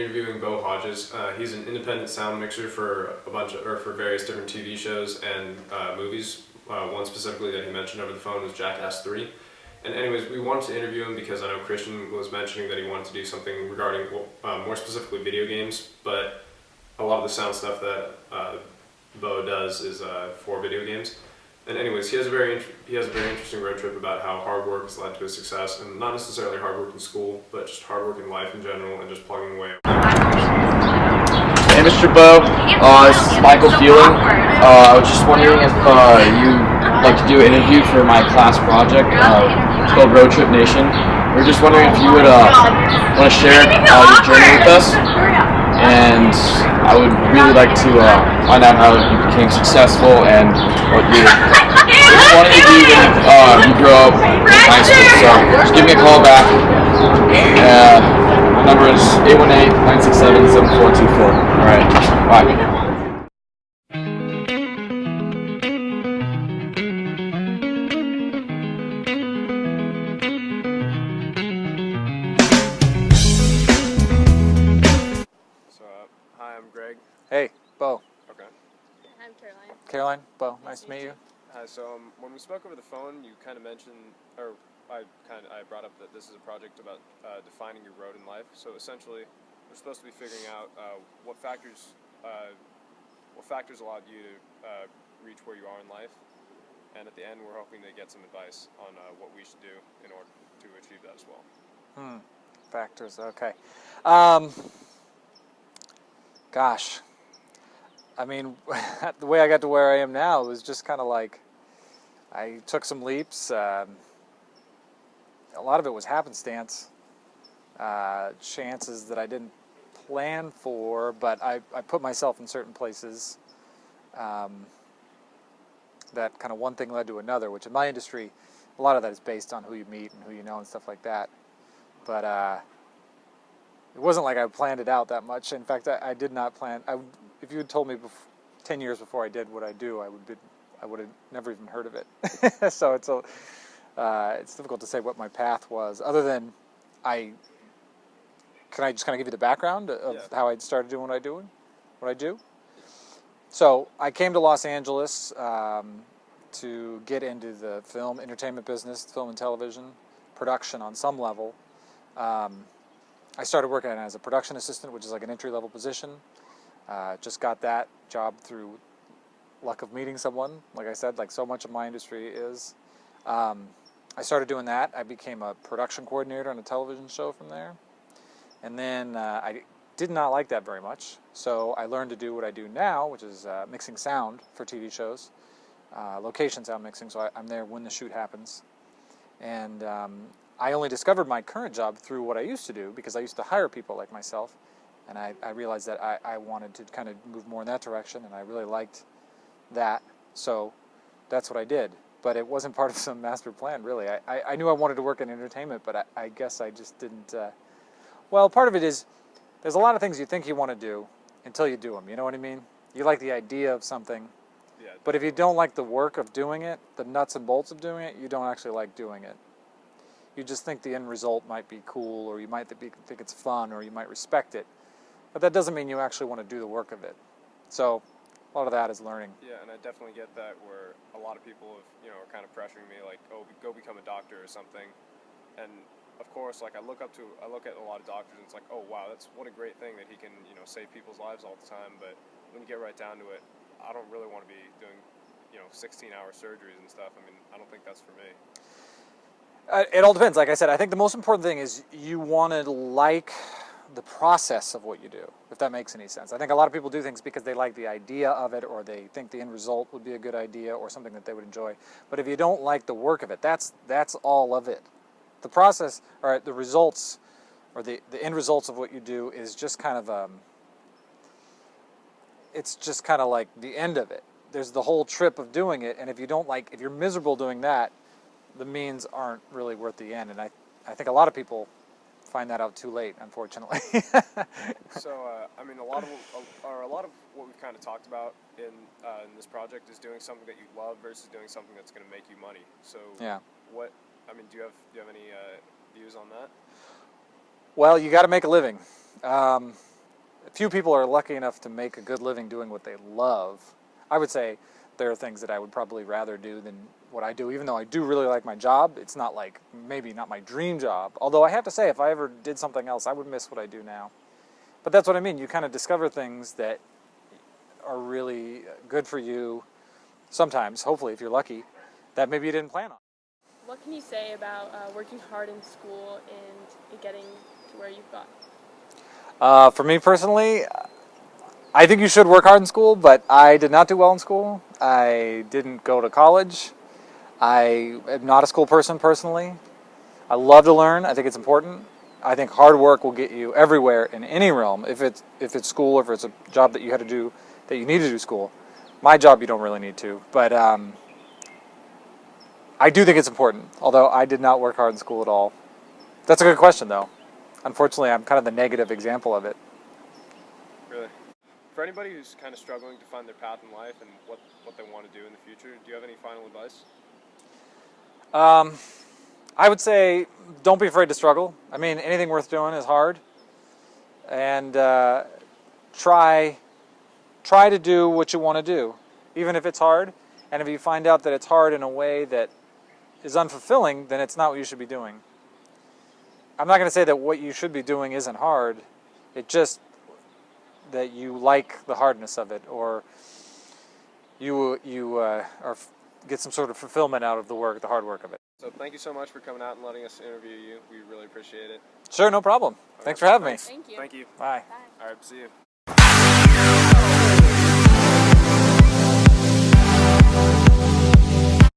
interviewing Bo Hodges. He's an independent sound mixer for for various different TV shows and movies. One specifically that he mentioned over the phone was Jackass 3. And anyways, we wanted to interview him because I know Christian was mentioning that he wanted to do something regarding, more specifically video games, but a lot of the sound stuff that Bo does is for video games. And anyways, he has a very interesting road trip about how hard work has led to his success, and not necessarily hard work in school, but just hard work in life in general and just plugging away. Hey, Mr. Bo. This is Michael Feeling. I was just wondering if you'd like to do an interview for my class project. It's called Roadtrip Nation. We were just wondering if you would want to share your journey with us. And I would really like to find out how you became successful and what you wanted to do when you grew up in high school. So just give me a call back. My number is 818-967-7424. All right, bye. Hi, I'm Greg. Hey, Bo. Okay. I'm Caroline. Caroline, Bo, nice to meet you. Hi. So when we spoke over the phone, you kind of mentioned, or I brought up that this is a project about defining your road in life. So essentially, we're supposed to be figuring out what factors allowed you to reach where you are in life, and at the end, we're hoping to get some advice on what we should do in order to achieve that as well. Factors, okay. Gosh, I mean, the way I got to where I am now was just kind of like, I took some leaps. A lot of it was happenstance, chances that I didn't plan for, but I put myself in certain places that kind of one thing led to another, which in my industry, a lot of that is based on who you meet and who you know and stuff like that. But it wasn't like I planned it out that much. In fact, I did not plan. If you had told me 10 years before I did what I do, I would have never even heard of it. So it's difficult to say what my path was. Other than can I just kind of give you the background of how I started doing what I do? So I came to Los Angeles to get into the film entertainment business, film and television production on some level. I started working as a production assistant, which is like an entry-level position. Just got that job through luck of meeting someone. Like I said, like so much of my industry is. I started doing that. I became a production coordinator on a television show from there. And then I did not like that very much. So I learned to do what I do now, which is mixing sound for TV shows, location sound mixing. So I'm there when the shoot happens. And I only discovered my current job through what I used to do, because I used to hire people like myself, and I realized that I wanted to kind of move more in that direction, and I really liked that, so that's what I did. But it wasn't part of some master plan, really. I knew I wanted to work in entertainment, but I guess I just didn't. Well, part of it is there's a lot of things you think you want to do until you do them, you know what I mean? You like the idea of something, but if you don't like the work of doing it, the nuts and bolts of doing it, you don't actually like doing it. You just think the end result might be cool, or you might think it's fun, or you might respect it. But that doesn't mean you actually want to do the work of it. So a lot of that is learning. Yeah, and I definitely get that, where a lot of people are kind of pressuring me, like, oh, go become a doctor or something. And of course, like I look at a lot of doctors, and it's like, oh wow, what a great thing that he can, save people's lives all the time. But when you get right down to it, I don't really want to be doing, 16-hour surgeries and stuff. I mean, I don't think that's for me. It all depends. Like I said, I think the most important thing is you want to like the process of what you do, if that makes any sense. I think a lot of people do things because they like the idea of it, or they think the end result would be a good idea, or something that they would enjoy. But if you don't like the work of it, that's all of it. The process, or the results, or the end results of what you do is just kind of it's just kind of like the end of it. There's the whole trip of doing it, and if you're miserable doing that, the means aren't really worth the end. And I think a lot of people find that out too late, unfortunately. So, I mean, a lot of what we've kind of talked about in this project is doing something that you love versus doing something that's going to make you money. So, yeah. Do you have any views on that? Well, you got to make a living. few people are lucky enough to make a good living doing what they love. I would say there are things that I would probably rather do than what I do, even though I do really like my job. It's not like, maybe not my dream job. Although I have to say, if I ever did something else, I would miss what I do now. But that's what I mean. You kind of discover things that are really good for you sometimes, hopefully, if you're lucky, that maybe you didn't plan on. What can you say about working hard in school and getting to where you've got? For me personally, I think you should work hard in school, but I did not do well in school. I didn't go to college. I am not a school person personally. I love to learn. I think it's important. I think hard work will get you everywhere in any realm. If it's school, or if it's a job that you had to do, that you need to do school. My job, you don't really need to. But I do think it's important, although I did not work hard in school at all. That's a good question, though. Unfortunately, I'm kind of the negative example of it. Really? For anybody who's kind of struggling to find their path in life and what they want to do in the future, do you have any final advice? I would say don't be afraid to struggle. I mean, anything worth doing is hard. And try to do what you want to do, even if it's hard. And if you find out that it's hard in a way that is unfulfilling, then it's not what you should be doing. I'm not going to say that what you should be doing isn't hard. It's just that you like the hardness of it, or you get some sort of fulfillment out of the work, the hard work of it. So thank you so much for coming out and letting us interview you. We really appreciate it. Sure, no problem. Thanks for having me. Thank you. Thank you. Bye. Bye. All right, see you.